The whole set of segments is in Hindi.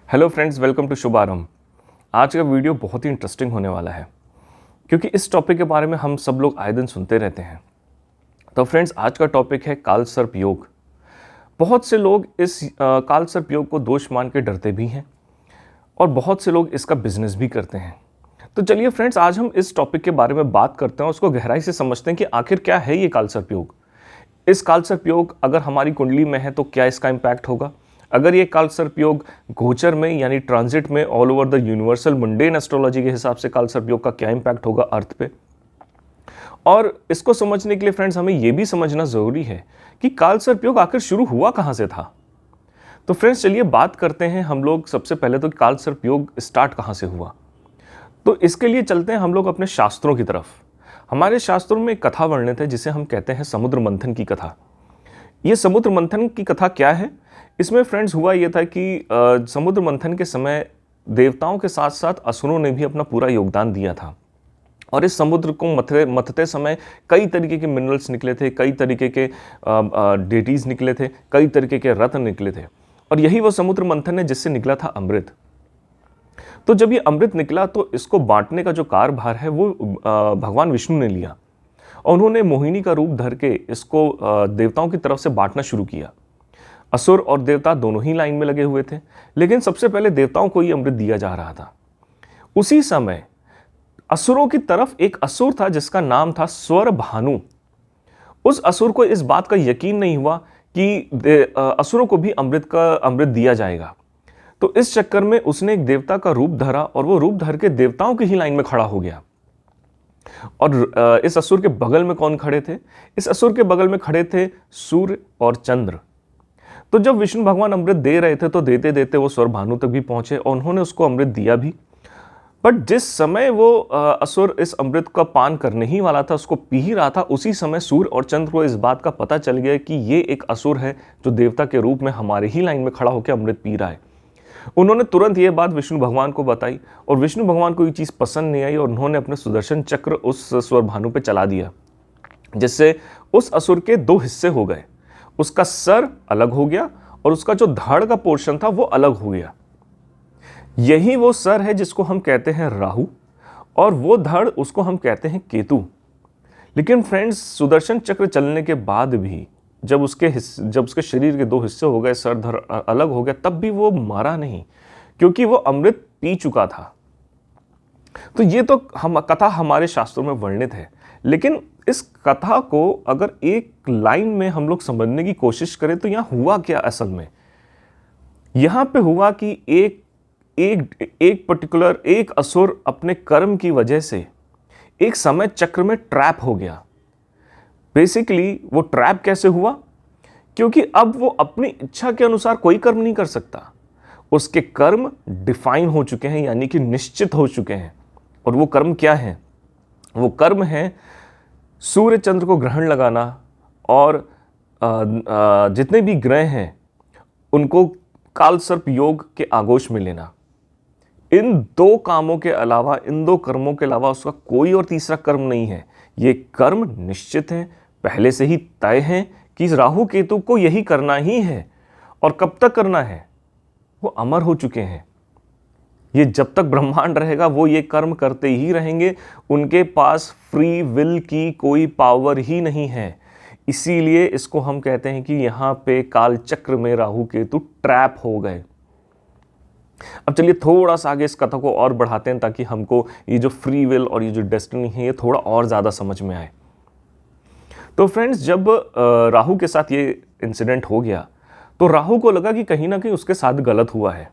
हेलो फ्रेंड्स, वेलकम टू शुभारंभ। आज का वीडियो बहुत ही इंटरेस्टिंग होने वाला है क्योंकि इस टॉपिक के बारे में हम सब लोग आए दिन सुनते रहते हैं। तो फ्रेंड्स, आज का टॉपिक है कालसर्प योग। बहुत से लोग इस कालसर्प योग को दोष मान के डरते भी हैं और बहुत से लोग इसका बिजनेस भी करते हैं। तो चलिए फ्रेंड्स, आज हम इस टॉपिक के बारे में बात करते हैं और उसको गहराई से समझते हैं कि आखिर क्या है ये कालसर्प योग। इस कालसर्प योग अगर हमारी कुंडली में है तो क्या इसका इम्पैक्ट होगा। अगर ये कालसर्प योग गोचर में यानी ट्रांजिट में all over the universal mundane astrology के हिसाब से कालसर्प योग का क्या इम्पैक्ट होगा अर्थ पे। और इसको समझने के लिए फ्रेंड्स हमें यह भी समझना जरूरी है कि कालसर्प योग आखिर शुरू हुआ कहां से था। तो फ्रेंड्स चलिए बात करते हैं हम लोग सबसे पहले तो कालसर्प योग स्टार्ट कहां से हुआ। तो इसके लिए चलते हैं हम लोग अपने शास्त्रों की तरफ। हमारे शास्त्रों में एक कथा वर्णित है जिसे हम कहते हैं समुद्र मंथन की कथा। ये समुद्र मंथन की कथा क्या है? इसमें फ्रेंड्स हुआ ये था कि समुद्र मंथन के समय देवताओं के साथ साथ असुरों ने भी अपना पूरा योगदान दिया था और इस समुद्र को मथते समय कई तरीके के मिनरल्स निकले थे, कई तरीके के डेटीज निकले थे, कई तरीके के रत्न निकले थे और यही वो समुद्र मंथन है जिससे निकला था अमृत। तो जब ये अमृत निकला तो इसको बांटने का जो कार्यभार है वो भगवान विष्णु ने लिया और उन्होंने मोहिनी का रूप धर के इसको देवताओं की तरफ से बांटना शुरू किया। असुर और देवता दोनों ही लाइन में लगे हुए थे, लेकिन सबसे पहले देवताओं को ही अमृत दिया जा रहा था। उसी समय असुरों की तरफ एक असुर था जिसका नाम था स्वर भानु। उस असुर को इस बात का यकीन नहीं हुआ कि असुरों को भी अमृत दिया जाएगा। तो इस चक्कर में उसने एक देवता का रूप धरा और वो रूप धर के देवताओं की ही लाइन में खड़ा हो गया। और इस असुर के बगल में कौन खड़े थे? इस असुर के बगल में खड़े थे सूर्य और चंद्र। तो जब विष्णु भगवान अमृत दे रहे थे तो देते देते वो स्वर भानु तक भी पहुंचे और उन्होंने उसको अमृत दिया भी। बट जिस समय वो असुर इस अमृत का पान करने ही वाला था, उसको पी ही रहा था, उसी समय सूर्य और चंद्र को इस बात का पता चल गया कि ये एक असुर है जो देवता के रूप में हमारे ही लाइन में खड़ा होकर अमृत पी रहा है। उन्होंने तुरंत ये बात विष्णु भगवान को बताई और विष्णु भगवान को ये चीज़ पसंद नहीं आई और उन्होंने अपने सुदर्शन चक्र उस स्वर भानु पे चला दिया, जिससे उस असुर के दो हिस्से हो गए। उसका सर अलग हो गया और उसका जो धड़ का पोर्शन था वो अलग हो गया। यही वो सर है जिसको हम कहते हैं राहु और वो धड़ उसको हम कहते हैं केतु। लेकिन फ्रेंड्स, सुदर्शन चक्र चलने के बाद भी जब उसके शरीर के दो हिस्से हो गए, सर धड़ अलग हो गया, तब भी वो मरा नहीं क्योंकि वो अमृत पी चुका था। तो ये तो कथा हमारे शास्त्रों में वर्णित है, लेकिन इस कथा को अगर एक लाइन में हम लोग समझने की कोशिश करें तो यहां हुआ क्या असल में? यहां पे हुआ कि एक पर्टिकुलर एक असुर अपने कर्म की वजह से एक समय चक्र में ट्रैप हो गया। बेसिकली वो ट्रैप कैसे हुआ? क्योंकि अब वो अपनी इच्छा के अनुसार कोई कर्म नहीं कर सकता। उसके कर्म डिफाइन हो चुके हैं, यानी कि निश्चित हो चुके हैं। और वो कर्म क्या है? वो कर्म है सूर्य चंद्र को ग्रहण लगाना और जितने भी ग्रह हैं उनको कालसर्प योग के आगोश में लेना। इन दो कामों के अलावा, इन दो कर्मों के अलावा उसका कोई और तीसरा कर्म नहीं है। ये कर्म निश्चित है, पहले से ही तय है कि राहु केतु को यही करना ही है। और कब तक करना है? वो अमर हो चुके हैं। ये जब तक ब्रह्मांड रहेगा वो ये कर्म करते ही रहेंगे। उनके पास फ्री विल की कोई पावर ही नहीं है। इसीलिए इसको हम कहते हैं कि यहां पे काल चक्र में राहु केतु ट्रैप हो गए। अब चलिए थोड़ा सा आगे इस कथा को और बढ़ाते हैं ताकि हमको ये जो फ्री विल और ये जो डेस्टिनी है ये थोड़ा और ज्यादा समझ में आए। तो फ्रेंड्स, जब राहु के साथ ये इंसिडेंट हो गया तो राहु को लगा कि कहीं ना कहीं उसके साथ गलत हुआ है।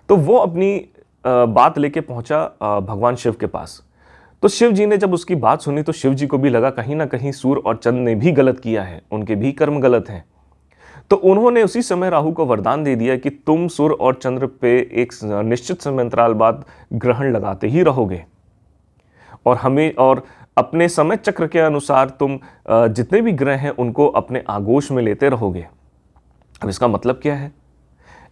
तो वो अपनी बात लेके पहुंचा भगवान शिव के पास। तो शिव जी ने जब उसकी बात सुनी तो शिव जी को भी लगा कहीं ना कहीं सूर्य और चंद्र ने भी गलत किया है, उनके भी कर्म गलत हैं। तो उन्होंने उसी समय राहु को वरदान दे दिया कि तुम सूर्य और चंद्र पे एक निश्चित समय अंतराल बाद ग्रहण लगाते ही रहोगे और अपने समय चक्र के अनुसार तुम जितने भी ग्रह हैं उनको अपने आगोश में लेते रहोगे। अब इसका मतलब क्या है?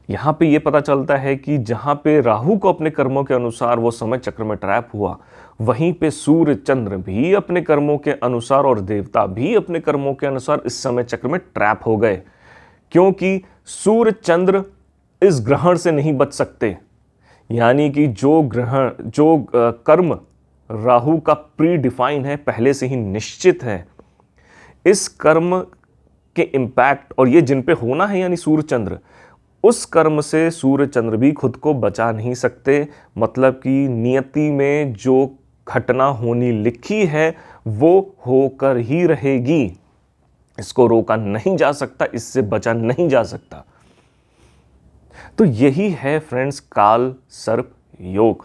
यहां पे ये पता चलता है कि जहां पे राहु को अपने कर्मों के अनुसार वो समय चक्र में ट्रैप हुआ, वहीं पे सूर्य चंद्र भी अपने कर्मों के अनुसार और देवता भी अपने कर्मों के अनुसार इस समय चक्र में ट्रैप हो गए। क्योंकि सूर्य चंद्र इस ग्रहण से नहीं बच सकते। यानी कि जो कर्म राहु का प्री डिफाइन है, पहले से ही निश्चित है, इस कर्म के इम्पैक्ट और ये जिन पे होना है यानी सूर्य चंद्र, उस कर्म से सूर्य चंद्र भी खुद को बचा नहीं सकते। मतलब कि नियति में जो घटना होनी लिखी है वो होकर ही रहेगी, इसको रोका नहीं जा सकता, इससे बचा नहीं जा सकता। तो यही है फ्रेंड्स काल सर्प योग।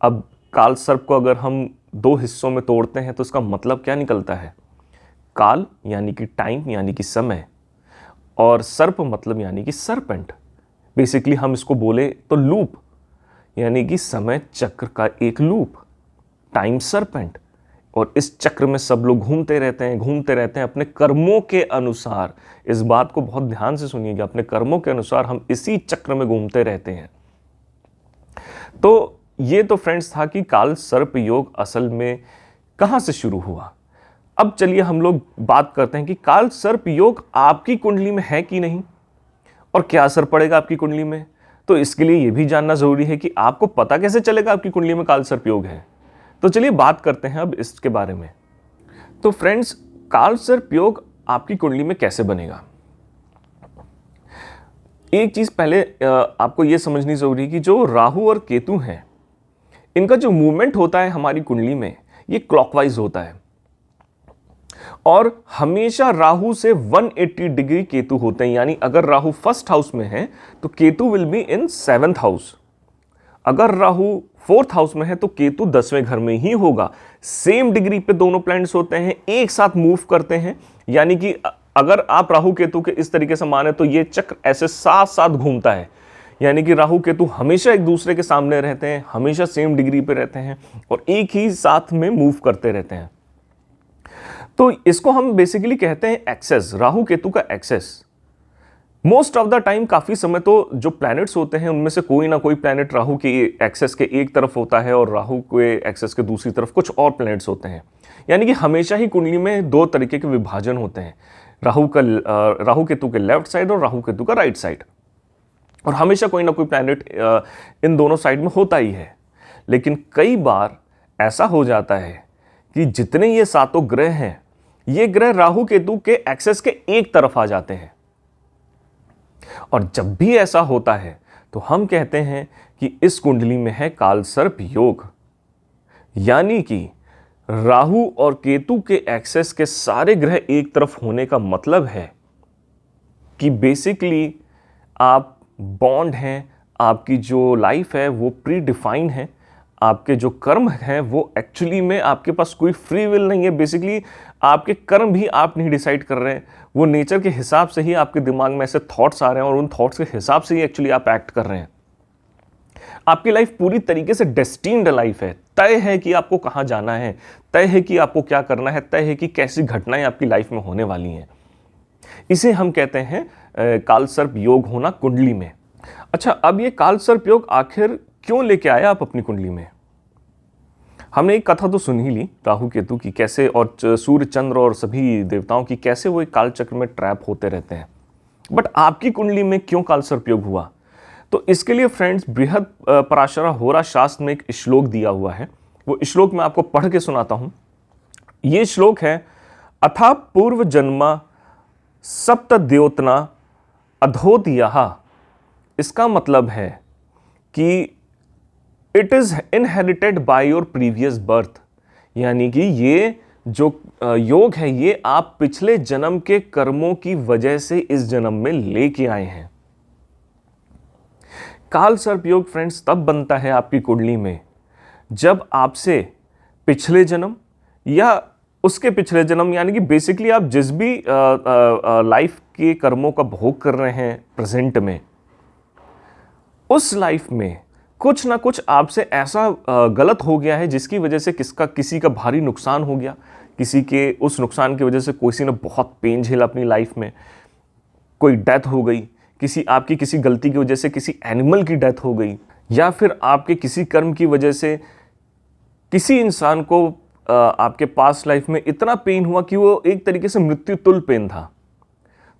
अब काल सर्प को अगर हम दो हिस्सों में तोड़ते हैं तो इसका मतलब क्या निकलता है? काल यानी कि टाइम यानी कि समय, और सर्प मतलब यानी कि सरपेंट। बेसिकली हम इसको बोले तो लूप, यानी कि समय चक्र का एक लूप, टाइम सरपेंट। और इस चक्र में सब लोग घूमते रहते हैं अपने कर्मों के अनुसार। इस बात को बहुत ध्यान से सुनिएगा, अपने कर्मों के अनुसार हम इसी चक्र में घूमते रहते हैं। तो ये तो फ्रेंड्स था कि काल सर्प योग असल में कहां से शुरू हुआ। अब चलिए हम लोग बात करते हैं कि काल सर्प योग आपकी कुंडली में है कि नहीं, और क्या असर पड़ेगा आपकी कुंडली में। तो इसके लिए यह भी जानना जरूरी है कि आपको पता कैसे चलेगा आपकी कुंडली में काल सर्प योग है। तो चलिए बात करते हैं अब इसके बारे में। तो फ्रेंड्स, काल सर्प योग आपकी कुंडली में कैसे बनेगा। एक चीज पहले आपको यह समझनी जरूरी है कि जो राहु और केतु हैं, इनका जो मूवमेंट होता है हमारी कुंडली में, ये क्लॉकवाइज होता है। और हमेशा राहु से 180 डिग्री केतु होते हैं। यानी अगर राहु फर्स्ट हाउस में है तो Ketu will be in 7th house. अगर राहु 4th हाउस में है तो केतु 10वें घर में ही होगा। सेम डिग्री पे दोनों प्लैनेट्स होते हैं, एक साथ मूव करते हैं। यानी कि अगर आप राहु केतु के इस तरीके से माने तो ये चक्र ऐसे साथ साथ घूमता है। यानी कि राहु केतु हमेशा एक दूसरे के सामने रहते हैं, हमेशा सेम डिग्री पे रहते हैं और एक ही साथ में मूव करते रहते हैं। तो इसको हम बेसिकली कहते हैं एक्सेस, राहु केतु का access. Most of the time काफी समय तो जो प्लैनेट्स होते हैं उनमें से कोई ना कोई प्लैनेट राहु के एक्सेस के एक तरफ होता है और राहु के एक्सेस के दूसरी तरफ कुछ और प्लैनेट्स होते हैं। यानी कि हमेशा ही कुंडली में दो तरीके के विभाजन होते हैं, राहु केतु के लेफ्ट साइड और राहु केतु का राइट साइड। और हमेशा कोई ना कोई प्लैनेट इन दोनों साइड में होता ही है। लेकिन कई बार ऐसा हो जाता है कि जितने ये सातों ग्रह हैं, ये ग्रह राहु केतु के एक्सेस के एक तरफ आ जाते हैं। और जब भी ऐसा होता है तो हम कहते हैं कि इस कुंडली में है काल सर्प योग। यानी कि राहु और केतु के एक्सेस के सारे ग्रह एक तरफ होने का मतलब है कि बेसिकली आप बॉन्ड हैं, आपकी जो लाइफ है वो प्री डिफाइन है, आपके जो कर्म हैं वो एक्चुअली में आपके पास कोई फ्री विल नहीं है। बेसिकली आपके कर्म भी आप नहीं डिसाइड कर रहे हैं, वो नेचर के हिसाब से ही आपके दिमाग में ऐसे थॉट्स आ रहे हैं और उन थॉट्स के हिसाब से ही एक्चुअली आप एक्ट कर रहे हैं। आपकी लाइफ पूरी तरीके से डेस्टिन्ड लाइफ है, तय है कि आपको कहां जाना है, तय है कि आपको क्या करना है, तय है कि कैसी घटनाएं आपकी लाइफ में होने वाली हैं। इसे हम कहते हैं काल सर्प योग होना कुंडली में। अच्छा, अब ये काल सर्प योग आखिर क्यों लेके आया आप अपनी कुंडली में। हमने एक कथा तो सुन ही ली राहु केतु की, कैसे और सूर्य चंद्र और सभी देवताओं की कैसे वो एक काल चक्र में ट्रैप होते रहते हैं। बट आपकी कुंडली में क्यों काल सर्प योग हुआ। तो इसके लिए फ्रेंड्स बृहद पराशरा होरा शास्त्र में एक श्लोक दिया हुआ है। वो श्लोक मैं आपको पढ़ के सुनाता हूं। ये श्लोक है, अथा पूर्व जन्मा सप्त द्योतना अधोतिया। इसका मतलब है कि it is inherited by your previous birth. यानी कि ये जो योग है ये आप पिछले जन्म के कर्मों की वजह से इस जन्म में लेके आए हैं। काल सर्प योग फ्रेंड्स तब बनता है आपकी कुंडली में जब आपसे पिछले जन्म या उसके पिछले जन्म, यानी कि बेसिकली आप जिस भी लाइफ के कर्मों का भोग कर रहे हैं प्रेजेंट में, उस लाइफ में कुछ ना कुछ आपसे ऐसा गलत हो गया है जिसकी वजह से किसी का भारी नुकसान हो गया, किसी के उस नुकसान की वजह से किसी ने बहुत पेन झेला अपनी लाइफ में, कोई डेथ हो गई, आपकी किसी गलती की वजह से किसी एनिमल की डेथ हो गई, या फिर आपके किसी कर्म की वजह से किसी इंसान को आपके पास्ट लाइफ में इतना पेन हुआ कि वो एक तरीके से मृत्यु तुल्य पेन था।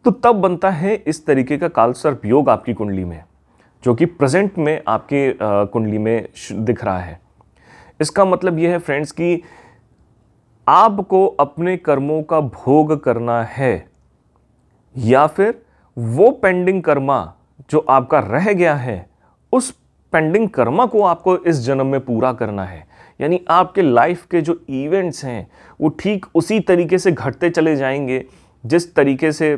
तो तब बनता है इस तरीके का कालसर्प योग आपकी कुंडली में, जो कि प्रेजेंट में आपके कुंडली में दिख रहा है। इसका मतलब यह है फ्रेंड्स कि आपको अपने कर्मों का भोग करना है, या फिर वो पेंडिंग कर्मा जो आपका रह गया है, उस पेंडिंग कर्मा को आपको इस जन्म में पूरा करना है। यानी आपके लाइफ के जो इवेंट्स हैं वो ठीक उसी तरीके से घटते चले जाएंगे जिस तरीके से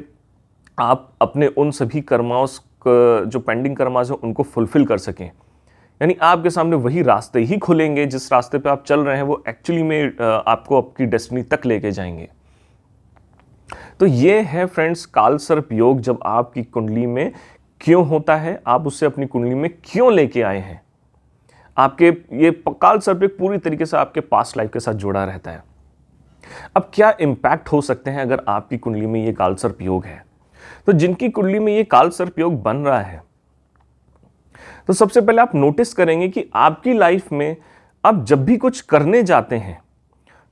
आप अपने उन सभी कर्माओं जो पेंडिंग कर्मा हैं उनको फुलफिल कर सकें। यानी आपके सामने वही रास्ते ही खुलेंगे, जिस रास्ते पे आप चल रहे हैं वो एक्चुअली में आपको आपकी डेस्टिनी तक लेके जाएंगे। तो ये है फ्रेंड्स कालसर्प योग, जब आपकी कुंडली में क्यों होता है, आप उससे अपनी कुंडली में क्यों लेके आए हैं। आपके ये कालसर्प एक पूरी तरीके से आपके पास्ट लाइफ के साथ जुड़ा रहता है। अब क्या इंपैक्ट हो सकते हैं अगर आपकी कुंडली में ये कालसर्प योग है। तो जिनकी कुंडली में ये कालसर्प योग बन रहा है, तो सबसे पहले आप नोटिस करेंगे कि आपकी लाइफ में आप जब भी कुछ करने जाते हैं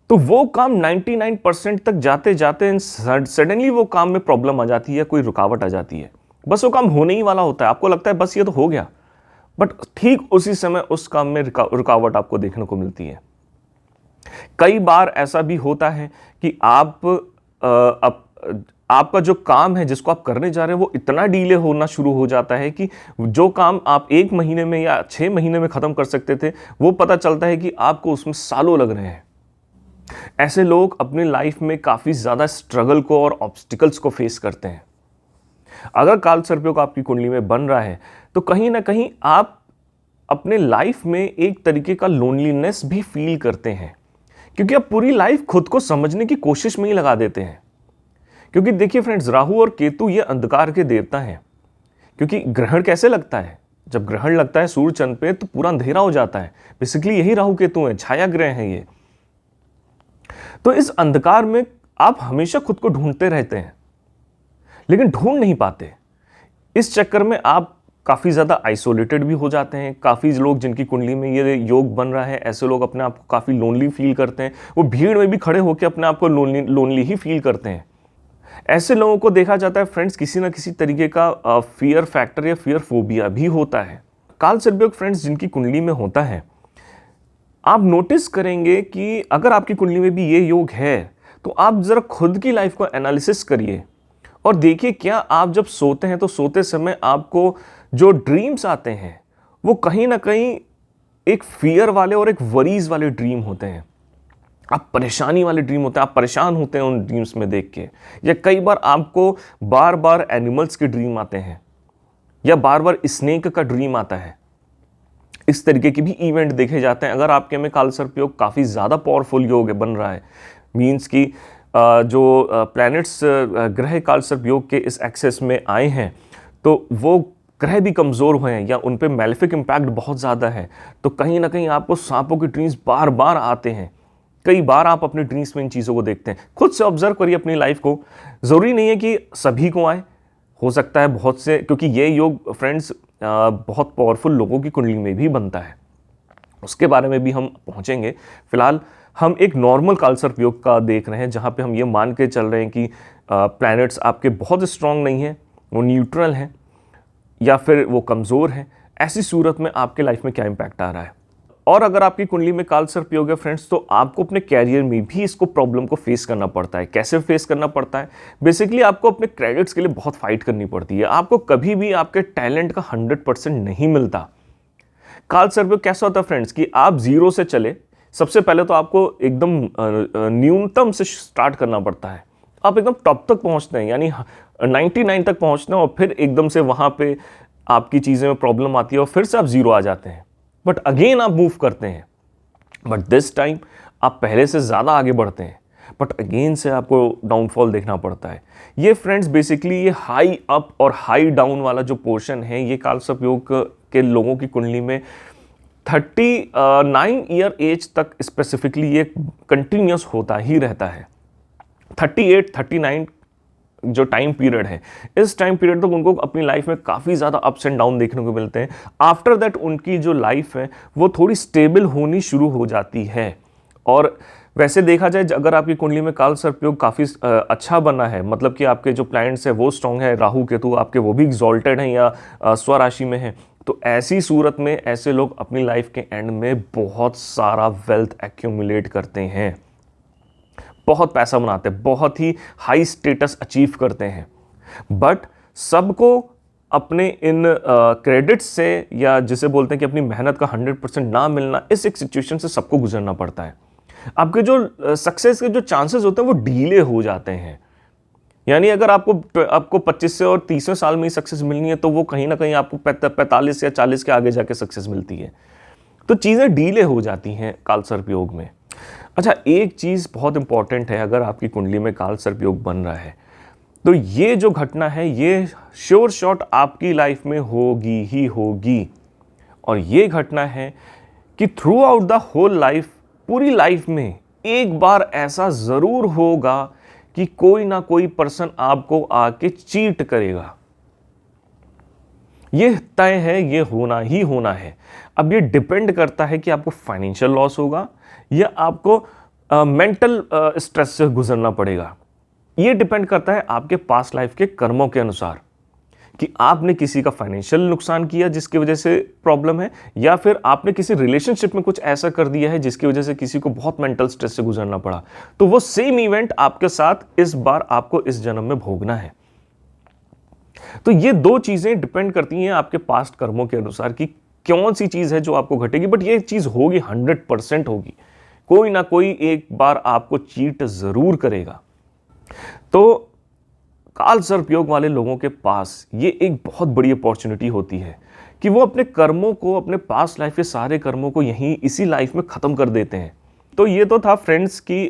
तो वो काम 99% तक जाते जाते सडनली वो काम में प्रॉब्लम आ जाती है, कोई रुकावट आ जाती है। बस वो काम होने ही वाला होता है, आपको लगता है बस ये तो हो गया, बट ठीक उसी समय उस काम में रुकावट आपको देखने को मिलती है। कई बार ऐसा भी होता है कि आपका जो काम है जिसको आप करने जा रहे हैं वो इतना डिले होना शुरू हो जाता है कि जो काम आप 1 महीने में या 6 महीने में खत्म कर सकते थे, वो पता चलता है कि आपको उसमें सालों लग रहे हैं। ऐसे लोग अपनी लाइफ में काफी ज्यादा स्ट्रगल को और ऑब्स्टिकल्स को फेस करते हैं। अगर कालसर्प योग आपकी कुंडली में बन रहा है तो कहीं ना कहीं आप अपने लाइफ में एक तरीके का लोनलीनेस भी फील करते हैं, क्योंकि आप पूरी लाइफ खुद को समझने की कोशिश में ही लगा देते हैं। क्योंकि देखिए फ्रेंड्स, राहु और केतु ये अंधकार के देवता हैं। क्योंकि ग्रहण कैसे लगता है, जब ग्रहण लगता है सूर्य चंद्र पे तो पूरा अंधेरा हो जाता है। बेसिकली यही राहु केतु है, छाया ग्रह हैं ये। तो इस अंधकार में आप हमेशा खुद को ढूंढते रहते हैं, लेकिन ढूंढ नहीं पाते। इस चक्कर में आप काफी ज्यादा आइसोलेटेड भी हो जाते हैं। काफी लोग जिनकी कुंडली में ये योग बन रहा है, ऐसे लोग अपने आप को काफी लोनली फील करते हैं। वो भीड़ में भी खड़े होकर अपने आप को लोनली ही फील करते हैं। ऐसे लोगों को देखा जाता है फ्रेंड्स किसी ना किसी तरीके का फियर फैक्टर या फियर फोबिया भी होता है। कालसर्प योग फ्रेंड्स जिनकी कुंडली में होता है, आप नोटिस करेंगे कि अगर आपकी कुंडली में भी ये योग है तो आप जरा खुद की लाइफ को एनालिसिस करिए और देखिए क्या आप जब सोते हैं तो सोते समय आपको जो ड्रीम्स आते हैं वो कहीं ना कहीं एक फियर वाले और एक वरीज वाले ड्रीम होते हैं। आप परेशानी वाले ड्रीम होते हैं, आप परेशान होते हैं उन ड्रीम्स में देख के। या कई बार आपको बार बार एनिमल्स के ड्रीम आते हैं, या बार बार स्नेक का ड्रीम आता है। इस तरीके के भी इवेंट देखे जाते हैं। अगर आपके में कालसर्प योग काफ़ी ज़्यादा पावरफुल योग बन रहा है, मीन्स कि जो प्लैनेट्स ग्रह कालसर्प योग के इस एक्सेस में आए हैं तो वो ग्रह भी कमज़ोर हुए हैं या उन पे मैलेफिक इम्पैक्ट बहुत ज़्यादा है, तो कहीं ना कहीं आपको सांपों के ड्रीम्स बार बार आते हैं। कई बार आप अपने ड्रीम्स में इन चीज़ों को देखते हैं। खुद से ऑब्जर्व करिए अपनी लाइफ को। ज़रूरी नहीं है कि सभी को आए, हो सकता है बहुत से, क्योंकि ये योग फ्रेंड्स बहुत पावरफुल लोगों की कुंडली में भी बनता है, उसके बारे में भी हम पहुंचेंगे। फिलहाल हम एक नॉर्मल कालसर्प योग का देख रहे हैं, जहां पे हम ये मान के चल रहे हैं कि प्लैनेट्स आपके बहुत स्ट्रांग नहीं हैं, वो न्यूट्रल हैं या फिर वो कमज़ोर हैं। ऐसी सूरत में आपके लाइफ में क्या इम्पैक्ट आ रहा है। और अगर आपकी कुंडली में कालसर्प योग है फ्रेंड्स, तो आपको अपने कैरियर में भी इसको प्रॉब्लम को फेस करना पड़ता है। कैसे फेस करना पड़ता है? बेसिकली आपको अपने क्रेडिट्स के लिए बहुत फाइट करनी पड़ती है। आपको कभी भी आपके टैलेंट का 100% नहीं मिलता। कालसर्प योग कैसा होता है फ्रेंड्स कि आप जीरो से चले, सबसे पहले तो आपको एकदम न्यूनतम से स्टार्ट करना पड़ता है। आप एकदम टॉप तक पहुंचते हैं, यानी 99 तक पहुंचते हैं, और फिर एकदम से वहां पे आपकी चीज़ें में प्रॉब्लम आती है और फिर से आप जीरो आ जाते हैं। बट अगेन आप मूव करते हैं, बट दिस टाइम आप पहले से ज़्यादा आगे बढ़ते हैं, बट अगेन से आपको डाउनफॉल देखना पड़ता है। ये फ्रेंड्स बेसिकली ये हाई अप और हाई डाउन वाला जो पोर्शन है, ये कालसर्प योग के लोगों की कुंडली में 39 ईयर एज तक स्पेसिफिकली ये कंटिन्यूस होता ही रहता है। 38, 39 जो टाइम पीरियड है, इस टाइम पीरियड तक उनको अपनी लाइफ में काफ़ी ज़्यादा अप्स एंड डाउन देखने को मिलते हैं। आफ्टर दैट उनकी जो लाइफ है वो थोड़ी स्टेबल होनी शुरू हो जाती है, और वैसे देखा जाए अगर आपकी कुंडली में काल सर्प योग काफ़ी अच्छा बना है, मतलब कि आपके जो प्लैनेट्स है वो स्ट्रांग है, राहु केतु आपके वो भी एग्जॉल्टेड हैं या स्वराशि में है, तो ऐसी सूरत में ऐसे लोग अपनी लाइफ के एंड में बहुत सारा वेल्थ एक्यूमुलेट करते हैं, बहुत पैसा बनाते हैं, बहुत ही हाई स्टेटस अचीव करते हैं। बट सबको अपने इन क्रेडिट्स से, या जिसे बोलते हैं कि अपनी मेहनत का 100% ना मिलना, इस एक सिचुएशन से सबको गुजरना पड़ता है। आपके जो सक्सेस के जो चांसेस होते हैं वो डीले हो जाते हैं। यानी अगर आपको 25 से और 30वें साल में ही सक्सेस मिलनी है, तो वो कहीं ना कहीं आपको 45 या 40 के आगे जाके सक्सेस मिलती है। तो चीज़ें डीले हो जाती हैं काल सर्प योग में। अच्छा, एक चीज़ बहुत इंपॉर्टेंट है, अगर आपकी कुंडली में काल सर्प योग बन रहा है तो ये जो घटना है ये श्योर शॉट आपकी लाइफ में होगी ही होगी। और ये घटना है कि throughout the whole life, पूरी लाइफ में एक बार ऐसा ज़रूर होगा कि कोई ना कोई पर्सन आपको आके चीट करेगा। ये तय है, ये होना ही होना है। अब ये डिपेंड करता है कि आपको फाइनेंशियल लॉस होगा या आपको मेंटल स्ट्रेस से गुजरना पड़ेगा। ये डिपेंड करता है आपके पास्ट लाइफ के कर्मों के अनुसार, कि आपने किसी का फाइनेंशियल नुकसान किया जिसकी वजह से प्रॉब्लम है, या फिर आपने किसी रिलेशनशिप में कुछ ऐसा कर दिया है जिसकी वजह से किसी को बहुत मेंटल स्ट्रेस से गुजरना पड़ा, तो वो सेम इवेंट आपके साथ इस बार आपको इस जन्म में भोगना है। तो ये दो चीजें डिपेंड करती हैं आपके पास्ट कर्मों के अनुसार कि कौन सी चीज है जो आपको घटेगी। बट ये चीज होगी, 100% होगी। कोई ना कोई एक बार आपको चीट जरूर करेगा। तो काल सर्प योग वाले लोगों के पास ये एक बहुत बड़ी अपॉर्चुनिटी होती है कि वो अपने कर्मों को, अपने पास्ट लाइफ के सारे कर्मों को यहीं इसी लाइफ में खत्म कर देते हैं। तो ये तो था फ्रेंड्स कि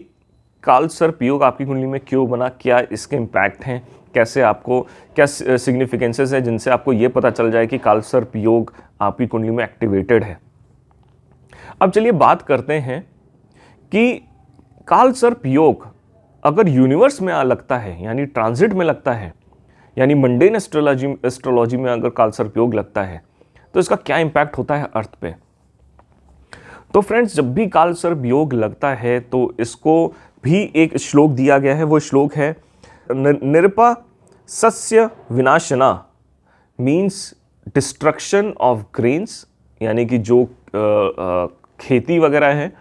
काल सर्प योग आपकी कुंडली में क्यों बना, क्या इसके इम्पैक्ट हैं, कैसे आपको क्या सिग्निफिकेंसेस है जिनसे आपको ये पता चल जाए कि काल सर्प योग आपकी कुंडली में एक्टिवेटेड है। अब चलिए बात करते हैं कि काल सर्प योग अगर यूनिवर्स में लगता है, यानी ट्रांजिट में लगता है, यानी मंडेन एस्ट्रोलॉजी में अगर काल सर्प योग लगता है, तो इसका क्या इंपैक्ट होता है अर्थ पे। तो फ्रेंड्स, जब भी काल सर्प योग लगता है तो इसको भी एक श्लोक दिया गया है। वो श्लोक है निरपा सस्य Vinashana, means destruction of grains, यानी कि जो खेती वगैरह है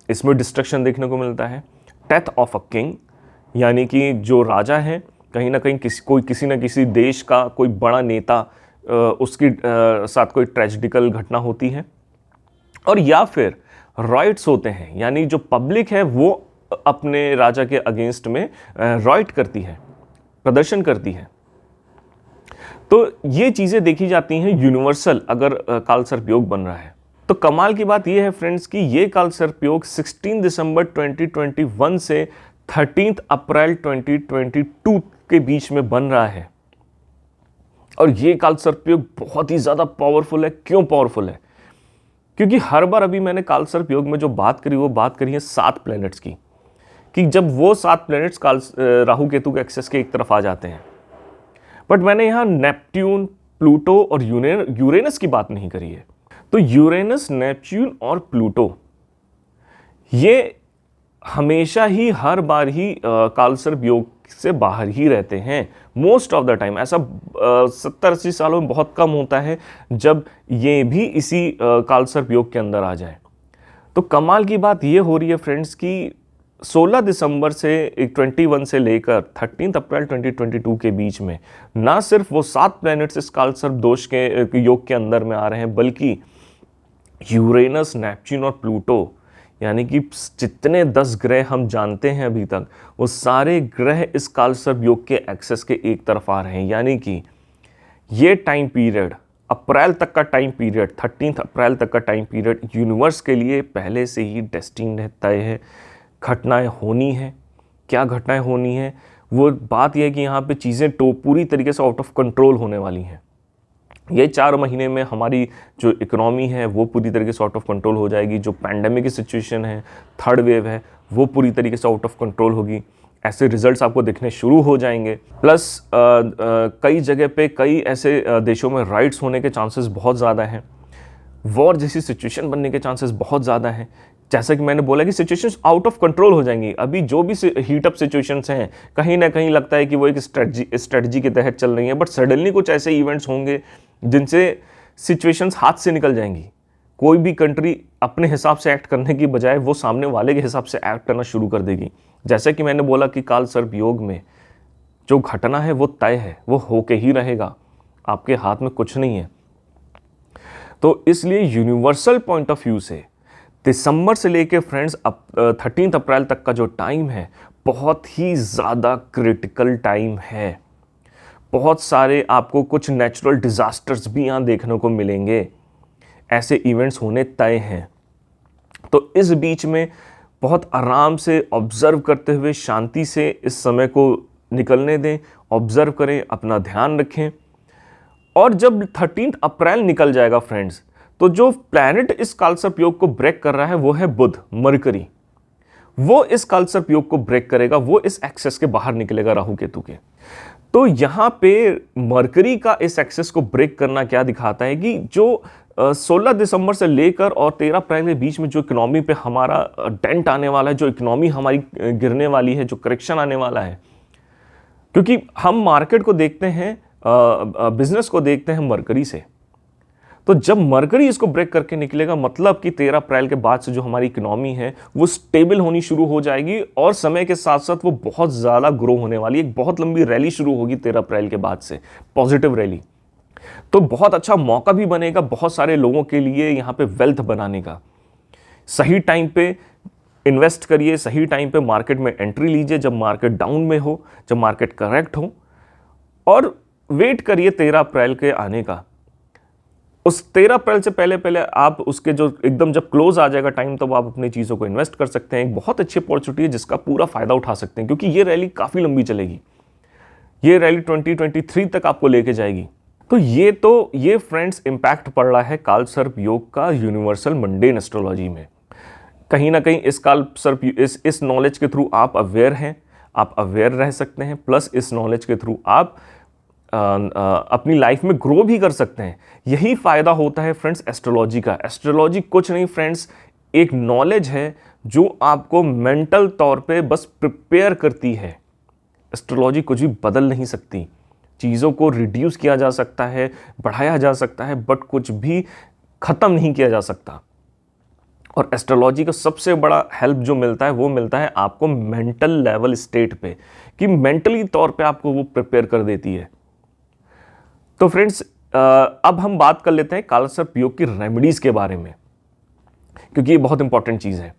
इसमें डिस्ट्रक्शन देखने को मिलता है। डेथ ऑफ अ किंग, यानी कि जो राजा है कहीं ना कहीं किसी न किसी देश का कोई बड़ा नेता, उसकी साथ कोई ट्रेजिडिकल घटना होती है। और या फिर राइट्स होते हैं, यानी जो पब्लिक है वो अपने राजा के अगेंस्ट में राइट करती है, प्रदर्शन करती है। तो ये चीज़ें देखी जाती हैं यूनिवर्सल अगर काल सर्प योग बन रहा है। तो कमाल की बात यह है फ्रेंड्स कि ये काल सर्प योग 16 दिसंबर 2021 से 13 अप्रैल 2022 के बीच में बन रहा है। और ये काल सर्प योग बहुत ही ज़्यादा पावरफुल है। क्यों पावरफुल है? क्योंकि हर बार अभी मैंने काल सर्प योग में जो बात करी वो बात करी है 7 प्लैनेट्स की, कि जब वो 7 प्लैनेट्स राहु केतु के एक्सेस के एक तरफ आ जाते हैं। बट मैंने यहाँ नेपट्यून, प्लूटो और यूरेनस की बात नहीं करी है। तो यूरेनस, नेपच्यून और प्लूटो ये हमेशा ही, हर बार ही काल सर्प योग से बाहर ही रहते हैं मोस्ट ऑफ द टाइम। ऐसा 70-80 सालों में बहुत कम होता है जब ये भी इसी काल सर्प योग के अंदर आ जाए। तो कमाल की बात ये हो रही है फ्रेंड्स कि 16 दिसंबर से 21 से लेकर 13 अप्रैल 2022 के बीच में ना सिर्फ वो 7 प्लैनेट्स इस काल सर्प दोष के योग के अंदर में आ रहे हैं, बल्कि यूरेनस, नेपच्यून और प्लूटो, यानी कि जितने 10 ग्रह हम जानते हैं अभी तक, वो सारे ग्रह इस काल सर्प योग के एक्सेस के एक तरफ आ रहे हैं। यानी कि ये टाइम पीरियड, अप्रैल तक का टाइम पीरियड, 13 अप्रैल तक का टाइम पीरियड यूनिवर्स के लिए पहले से ही डेस्टिन्ड है, तय है। घटनाएं होनी है। क्या घटनाएं होनी है? वो बात यह है कि यहाँ पे चीज़ें पूरी तरीके से आउट ऑफ कंट्रोल होने वाली हैं। ये 4 महीने में हमारी जो इकोनॉमी है वो पूरी तरीके से आउट ऑफ कंट्रोल हो जाएगी। जो पैंडेमिक की सिचुएशन है, थर्ड वेव है, वो पूरी तरीके से आउट ऑफ कंट्रोल होगी। ऐसे रिजल्ट्स आपको दिखने शुरू हो जाएंगे। प्लस कई जगह पे, कई ऐसे देशों में राइट्स होने के चांसेस बहुत ज़्यादा हैं। वॉर जैसी सिचुएशन बनने के चांसेस बहुत ज़्यादा हैं। जैसा कि मैंने बोला कि सिचुएशंस आउट ऑफ कंट्रोल हो जाएंगी। अभी जो भी हीट अप सिचुएशंस हैं, कहीं ना कहीं लगता है कि वो एक स्ट्रेटजी के तहत चल रही है, बट सडनली कुछ ऐसे इवेंट्स होंगे जिनसे सिचुएशंस हाथ से निकल जाएंगी। कोई भी कंट्री अपने हिसाब से एक्ट करने की बजाय वो सामने वाले के हिसाब से एक्ट करना शुरू कर देगी। जैसे कि मैंने बोला कि काल सर्प योग में जो घटना है वो तय है, वो होके ही रहेगा, आपके हाथ में कुछ नहीं है। तो इसलिए यूनिवर्सल पॉइंट ऑफ व्यू से दिसंबर से लेके फ्रेंड्स 13 अप्रैल तक का जो टाइम है बहुत ही ज़्यादा क्रिटिकल टाइम है। बहुत सारे आपको कुछ नेचुरल डिजास्टर्स भी यहाँ देखने को मिलेंगे, ऐसे इवेंट्स होने तय हैं। तो इस बीच में बहुत आराम से ऑब्जर्व करते हुए शांति से इस समय को निकलने दें, ऑब्जर्व करें, अपना ध्यान रखें। और जब 13 अप्रैल निकल जाएगा फ्रेंड्स, तो जो प्लैनेट इस कालसर्प योग को ब्रेक कर रहा है वो है बुध, मरकरी। वो इस कालसर्प योग को ब्रेक करेगा, वो इस एक्सेस के बाहर निकलेगा राहु केतु के। तो यहाँ पे मरकरी का इस एक्सेस को ब्रेक करना क्या दिखाता है कि जो 16 दिसंबर से लेकर और 13 अप्रैल के बीच में जो इकोनॉमी पे हमारा डेंट आने वाला है, जो इकोनॉमी हमारी गिरने वाली है, जो करेक्शन आने वाला है, क्योंकि हम मार्केट को देखते हैं, बिजनेस को देखते हैं मरकरी से। तो जब मरकरी इसको ब्रेक करके निकलेगा, मतलब कि 13 अप्रैल के बाद से जो हमारी इकोनॉमी है वो स्टेबल होनी शुरू हो जाएगी और समय के साथ साथ वो बहुत ज़्यादा ग्रो होने वाली है। एक बहुत लंबी रैली शुरू होगी 13 अप्रैल के बाद से, पॉजिटिव रैली। तो बहुत अच्छा मौका भी बनेगा बहुत सारे लोगों के लिए यहाँ पे वेल्थ बनाने का। सही टाइम पे इन्वेस्ट करिए, सही टाइम पे मार्केट में एंट्री लीजिए जब मार्केट डाउन में हो, जब मार्केट करेक्ट हो, और वेट करिए 13 अप्रैल के आने का। उस 13 अप्रैल से पहले पहले आप उसके जो एकदम जब क्लोज आ जाएगा टाइम, तब आप अपनी चीज़ों को इन्वेस्ट कर सकते हैं। एक बहुत अच्छी अपॉर्चुनिटी है जिसका पूरा फायदा उठा सकते हैं, क्योंकि ये रैली काफ़ी लंबी चलेगी। ये रैली 2023 तक आपको लेके जाएगी। तो ये फ्रेंड्स इम्पैक्ट पड़ रहा है काल सर्प योग का यूनिवर्सल मंडेन एस्ट्रोलॉजी में। कहीं ना कहीं इस काल सर्प इस नॉलेज के थ्रू आप अवेयर हैं, आप अवेयर रह सकते हैं, प्लस इस नॉलेज के थ्रू आप अपनी लाइफ में ग्रो भी कर सकते हैं। यही फायदा होता है फ्रेंड्स एस्ट्रोलॉजी का। एस्ट्रोलॉजी कुछ नहीं फ्रेंड्स, एक नॉलेज है जो आपको मेंटल तौर पे बस प्रिपेयर करती है। एस्ट्रोलॉजी कुछ भी बदल नहीं सकती। चीज़ों को रिड्यूस किया जा सकता है, बढ़ाया जा सकता है, बट कुछ भी ख़त्म नहीं किया जा सकता। और एस्ट्रोलॉजी का सबसे बड़ा हेल्प जो मिलता है वो मिलता है आपको मेंटल लेवल स्टेट पे, कि मेंटली तौर पे आपको वो प्रिपेयर कर देती है। तो फ्रेंड्स अब हम बात कर लेते हैं काल सर्प योग की रेमेडीज के बारे में, क्योंकि ये बहुत इंपॉर्टेंट चीज़ है।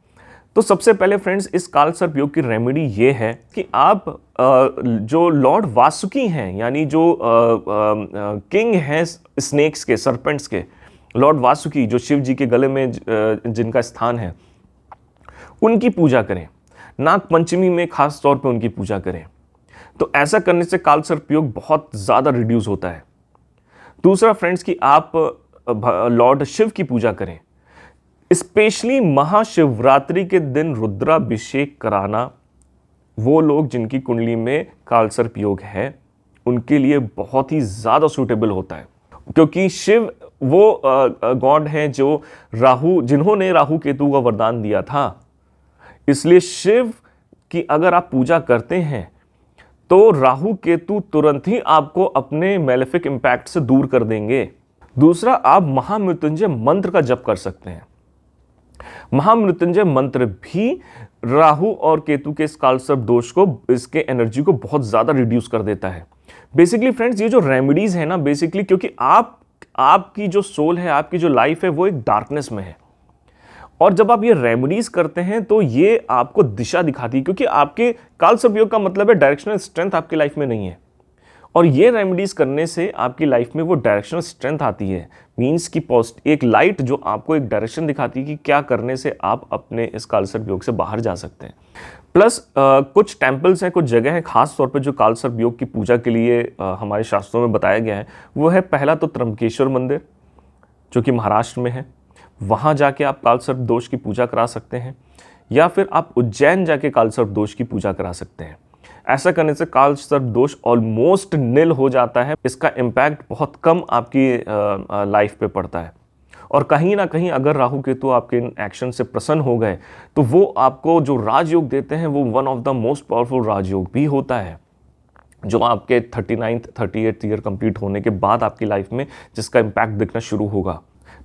तो सबसे पहले फ्रेंड्स इस काल सर्प योग की रेमेडी ये है कि आप जो लॉर्ड वासुकी हैं, यानी जो किंग हैं स्नेक्स के, सर्पेंट्स के, लॉर्ड वासुकी जो शिव जी के गले में जिनका स्थान है, उनकी पूजा करें। नाग पंचमी में खास तौर पे उनकी पूजा करें। तो ऐसा करने से काल सर्प योग बहुत ज़्यादा रिड्यूस होता है। दूसरा फ्रेंड्स कि आप लॉर्ड शिव की पूजा करें। स्पेशली महाशिवरात्रि के दिन रुद्राभिषेक कराना वो लोग जिनकी कुंडली में काल सर्प योग है उनके लिए बहुत ही ज़्यादा सूटेबल होता है, क्योंकि शिव वो गॉड हैं जो जिन्होंने राहु केतु का वरदान दिया था। इसलिए शिव की अगर आप पूजा करते हैं तो राहु केतु तुरंत ही आपको अपने मैलेफिक इंपैक्ट से दूर कर देंगे। दूसरा, आप महामृत्युंजय मंत्र का जप कर सकते हैं। महामृत्युंजय मंत्र भी राहु और केतु के इस काल सर्प दोष को, इसके एनर्जी को बहुत ज्यादा रिड्यूस कर देता है। बेसिकली फ्रेंड्स ये जो रेमेडीज है ना, बेसिकली क्योंकि आपकी जो सोल है, आपकी जो लाइफ है, वो एक डार्कनेस में है, और जब आप ये रेमेडीज करते हैं तो ये आपको दिशा दिखाती है, क्योंकि आपके काल सर्प योग का मतलब है डायरेक्शनल स्ट्रेंथ आपकी लाइफ में नहीं है, और ये रेमेडीज करने से आपकी लाइफ में वो डायरेक्शनल स्ट्रेंथ आती है। मींस की एक लाइट जो आपको एक डायरेक्शन दिखाती है कि क्या करने से आप अपने इस काल सर्प योग से बाहर जा सकते हैं। प्लस कुछ टेम्पल्स हैं, कुछ जगह हैं खास तौर पे जो काल सर्प योग की पूजा के लिए हमारे शास्त्रों में बताया गया है। वो है पहला तो त्र्यंबकेश्वर मंदिर जो कि महाराष्ट्र में है, वहाँ जाके आप काल सर्प दोष की पूजा करा सकते हैं, या फिर आप उज्जैन जाके काल सर्प दोष की पूजा करा सकते हैं। ऐसा करने से काल सर्प दोष ऑलमोस्ट निल हो जाता है, इसका इम्पैक्ट बहुत कम आपकी लाइफ पे पड़ता है। और कहीं ना कहीं अगर राहु केतु आपके इन एक्शन से प्रसन्न हो गए तो वो आपको जो राजयोग देते हैं वो one of the most powerful राजयोग भी होता है, जो आपके 39th 38th ईयर कंप्लीट होने के बाद आपकी लाइफ में जिसका इम्पैक्ट दिखना शुरू होगा।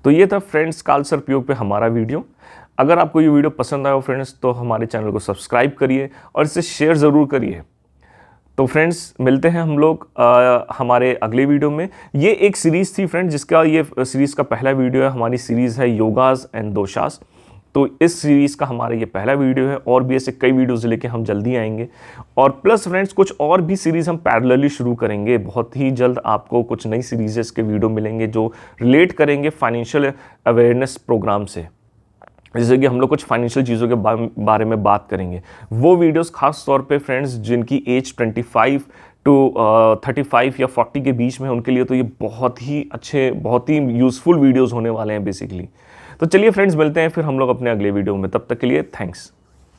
तो ये था फ्रेंड्स काल सर्प योग पे हमारा वीडियो। अगर आपको ये वीडियो पसंद आया हो फ्रेंड्स तो हमारे चैनल को सब्सक्राइब करिए और इसे शेयर ज़रूर करिए। तो फ्रेंड्स मिलते हैं हम लोग हमारे अगले वीडियो में। ये एक सीरीज़ थी फ्रेंड्स, जिसका ये सीरीज़ का पहला वीडियो है। हमारी सीरीज़ है योगास एंड दोषास। तो इस सीरीज़ का हमारा ये पहला वीडियो है, और भी ऐसे कई वीडियोज़ लेके हम जल्दी आएंगे। और प्लस फ्रेंड्स कुछ और भी सीरीज़ हम पैरेलली शुरू करेंगे बहुत ही जल्द। आपको कुछ नई सीरीज़ के वीडियो मिलेंगे जो रिलेट करेंगे फाइनेंशियल अवेयरनेस प्रोग्राम से, जैसे कि हम लोग कुछ फाइनेंशियल चीज़ों के बारे में बात करेंगे। वो वीडियोस खास तौर पे फ्रेंड्स जिनकी एज 25 टू 35 या 40 के बीच में है, उनके लिए तो ये बहुत ही अच्छे, बहुत ही यूज़फुल वीडियोस होने वाले हैं बेसिकली। तो चलिए फ्रेंड्स मिलते हैं फिर हम लोग अपने अगले वीडियो में, तब तक के लिए थैंक्स।